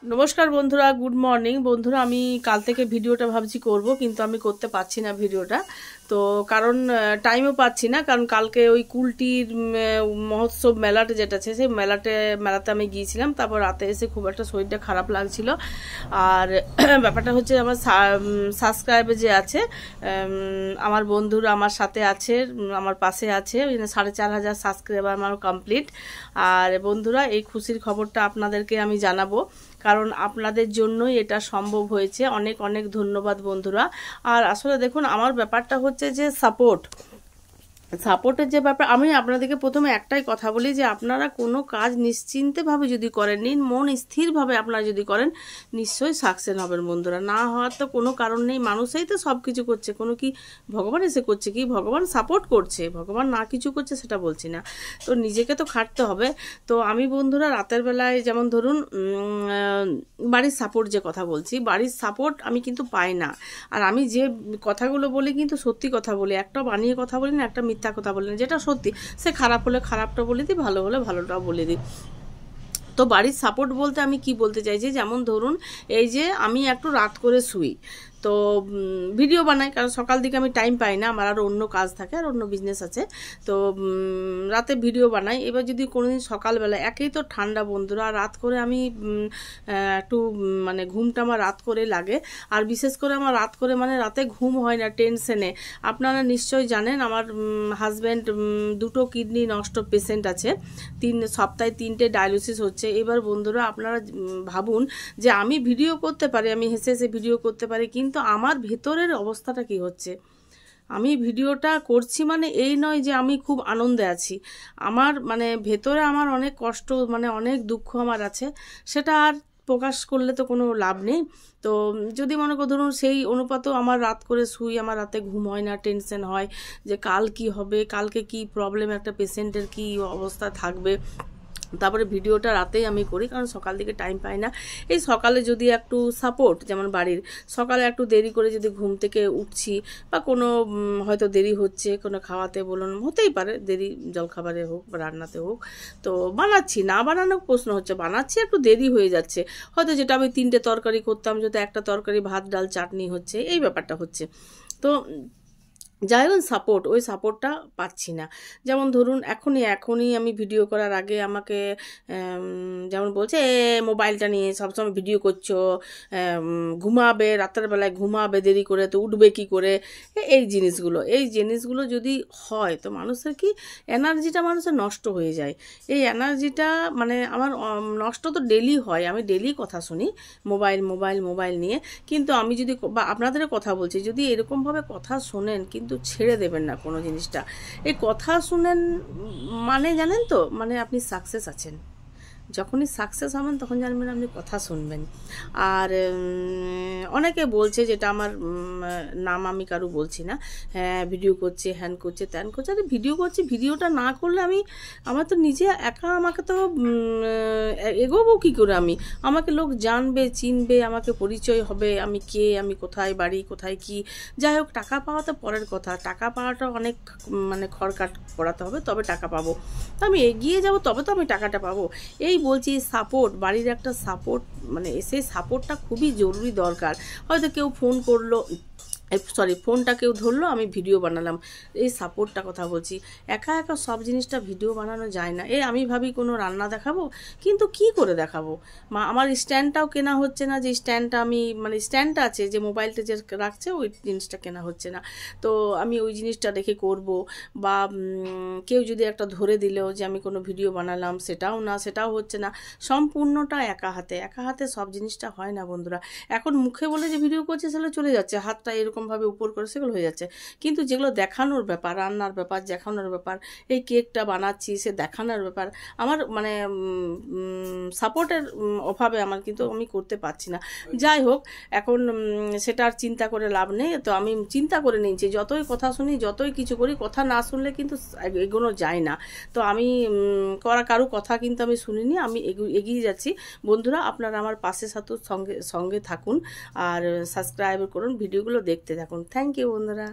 নমস্কার বন্ধুরা, good morning বন্ধুরা। আমি কাল থেকে ভিডিওটা ভাবছি করব, কিন্তু আমি করতে পারছি না ভিডিওটা। তো কারণ টাইমও পাচ্ছি না, কারণ কালকে ওই কুলটির মহোৎসব মেলাটা যেটা আছে সেই মেলাতে আমি গিয়েছিলাম। তারপর রাতে এসে খুব একটা শরীরটা খারাপ লাগছিল। আর ব্যাপারটা হচ্ছে আমার সাবস্ক্রাইবে যে আছে আমার বন্ধুরা আমার সাথে আছে, আমার পাশে আছে, 4,500 সাবস্ক্রাইবার আমার কমপ্লিট। আর বন্ধুরা, এই খুশির খবরটা আপনাদেরকে আমি জানাবো, কারণ আপনাদের জন্যই এটা সম্ভব হয়েছে। অনেক অনেক ধন্যবাদ বন্ধুরা। আর আসলে দেখুন, আমার ব্যাপারটা হচ্ছে যে সাপোর্টের যে ব্যাপার, আমি আপনাদেরকে প্রথমে একটাই কথা বলি যে আপনারা কোনো কাজ নিশ্চিন্তেভাবে যদি করেন, মন স্থিরভাবে আপনারা যদি করেন, নিশ্চয়ই সাকসেস হবেন বন্ধুরা। না হওয়ার তো কোনো কারণ নেই, মানুষই তো সব কিছু করছে। কোনো কি ভগবান এসে করছে কি? ভগবান সাপোর্ট করছে, ভগবান না কিছু করছে সেটা বলছি না। তো নিজেকে তো খাটতে হবে। তো আমি বন্ধুরা রাতের বেলায় যেমন ধরুন বাড়ির সাপোর্ট, যে কথা বলছি, বাড়ির সাপোর্ট আমি কিন্তু পাই না। আর আমি যে কথাগুলো বলি কিন্তু সত্যি কথা বলি, একটা বানিয়ে কথা বলি না, একটা মিথ্যা কথা বলি না, যেটা সত্যি। সে খারাপ হলে খারাপটা বলে দিই, ভালো হলে ভালোটাও বলে দিই। তো বাড়ির সাপোর্ট বলতে আমি কি বলতে চাইছি, যেমন ধরুন এই যে আমি একটু রাত করে শুই, তো ভিডিও বানাই, কারণ সকাল দিকে আমি টাইম পাই না, আমার আরও অন্য কাজ থাকে আর অন্য বিজনেস আছে। তো রাতে ভিডিও বানাই। এবার যদি কোনোদিন সকালবেলা, একেই তো ঠান্ডা বন্ধুরা, রাত করে আমি একটু মানে ঘুমটা আমার রাত করে লাগে। আর বিশেষ করে আমার রাত করে মানে রাতে ঘুম হয় না টেনশনে। আপনারা নিশ্চয়ই জানেন আমার হাজব্যান্ড দুটো কিডনি নষ্ট পেশেন্ট আছে, সপ্তাহে 3টে ডায়ালিসিস হচ্ছে। এবার বন্ধুরা আপনারা ভাবুন যে আমি ভিডিও করতে পারি, আমি হেসে হেসে ভিডিও করতে পারি, কিন্তু আমার ভেতরের অবস্থাটা কি হচ্ছে। আমি ভিডিওটা করছি মানে এই নয় যে আমি খুব আনন্দে আছি, আমার মানে ভেতরে আমার অনেক কষ্ট, মানে অনেক দুঃখ আমার আছে। সেটা আর প্রকাশ করলে তো কোনো লাভ নেই। তো যদি মনে করো ধরুন সেই অনুপাতেও আমার রাত করে শুই, আমার রাতে ঘুম হয় না, টেনশন হয় যে কাল কি হবে, কালকে কি প্রবলেম, একটা পেশেন্টের কি অবস্থা থাকবে। তারপরে ভিডিওটা রাতেই আমি করি, কারণ সকাল দিকে টাইম পাই না। এই সকালে যদি একটু সাপোর্ট, যেমন বাড়ির সকালে একটু দেরি করে যদি ঘুম থেকে উঠছি, বা কোনো হয়তো দেরি হচ্ছে কোনো খাওয়াতে, বলুন হতেই পারে দেরি, জলখাবারে হোক বা রান্নাতে হোক, তো বানাচ্ছি, না বানানোর প্রশ্ন হচ্ছে, বানাচ্ছি একটু দেরি হয়ে যাচ্ছে, হয়তো যেটা আমি 3টে তরকারি করতাম, যদি একটা তরকারি, ভাত ডাল চাটনি হচ্ছে, এই ব্যাপারটা হচ্ছে। তো যাই হোক সাপোর্ট, ওই সাপোর্টটা পাচ্ছি না। যেমন ধরুন এখনই আমি ভিডিও করার আগে আমাকে যেমন বলছে মোবাইলটা নিয়ে সবসময় ভিডিও করছো, ঘুমাবে রাতের বেলায়, ঘুমাবে দেরি করে, তো উঠবে কি করে, এই জিনিসগুলো যদি হয় তো মানুষের কি এনার্জিটা মানুষের নষ্ট হয়ে যায়। এই এনার্জিটা মানে আমার নষ্ট তো ডেলি হয়, আমি ডেলি কথা শুনি মোবাইল নিয়ে। কিন্তু আমি যদি বা আপনাদের কথা বলছি, যদি এরকমভাবে কথা শোনেন কিন্তু ছেড়ে দেবেন না কোনো জিনিসটা। এই কথা শুনেন মানে জানেন তো, মানে আপনি সাকসেস আছেন। যখনই সাকসেস হবেন তখন জানবেন আপনি কথা শুনবেন। আর অনেকে বলছে, যেটা আমার নাম আমি কারো বলছি না, হ্যাঁ ভিডিও করছে, হ্যান করছে, ত্যান করছে। আরে ভিডিও করছি, ভিডিওটা না করলে আমার তো নিজে একা, আমাকে তো এগোবো কী করে আমি? আমাকে লোক জানবে, চিনবে, আমাকে পরিচয় হবে, আমি কে, আমি কোথায় বাড়ি, কোথায় কি। যাই হোক, টাকা পাওয়া তো পরের কথা, টাকা পাওয়াটা অনেক মানে খড়কাট পড়াতে হবে তবে টাকা পাবো। তো আমি এগিয়ে যাব, তবে তো আমি টাকাটা পাবো। এই বলছি সাপোর্ট, বাড়ির একটা সাপোর্ট, মানে সেই সাপোর্টটা খুবই জরুরি দরকার। হয়তো কেউ ফোন করলো, ফোনটা কেউ ধরলো, আমি ভিডিও বানালাম, এই সাপোর্টটা কথা বলছি। একা একা সব জিনিসটা ভিডিও বানানো যায় না। আমি ভাবি কোনো রান্না দেখাবো, কিন্তু কি করে দেখাবো? আমার স্ট্যান্ডটাও কেনা হচ্ছে না, যে স্ট্যান্ডটা আমি মানে স্ট্যান্ডটা আছে যে মোবাইলটা যে রাখছে, ওই জিনিসটা কেনা হচ্ছে না। তো আমি ওই জিনিসটা রেখে করব, বা কেউ যদি একটা ধরে দিলেও যে আমি কোনো ভিডিও বানালাম, সেটাও হচ্ছে না। সম্পূর্ণটা একা হাতে সব জিনিসটা হয় না বন্ধুরা। এখন মুখে বলে যে ভিডিও করছে সেগুলো চলে যাচ্ছে, হাতটা এরকমভাবে উপর করে সেগুলো হয়ে যাচ্ছে, কিন্তু যেগুলো দেখানোর ব্যাপার, রান্নার ব্যাপার, দেখানোর ব্যাপার, এই কেকটা বানাচ্ছি সে দেখানোর ব্যাপার, আমার মানে সাপোর্টের অভাবে আমার কিন্তু আমি করতে পারছি না। যাই হোক, এখন সেটা আর চিন্তা করে লাভ নেই। তো আমি চিন্তা করে নিয়েছি, যতই কথা শুনি, যতই কিছু করি, কথা না শুনলে কিন্তু এগোনো যায় না। তো আমি কারো কথা কিন্তু আমি শুনিনি, আমি এগিয়ে যাচ্ছি। বন্ধুরা আপনারা আমার পাশে সঙ্গে থাকুন, আর সাবস্ক্রাইব করুন, ভিডিওগুলো দেখতে থাকুন। থ্যাংক ইউ বন্ধুরা।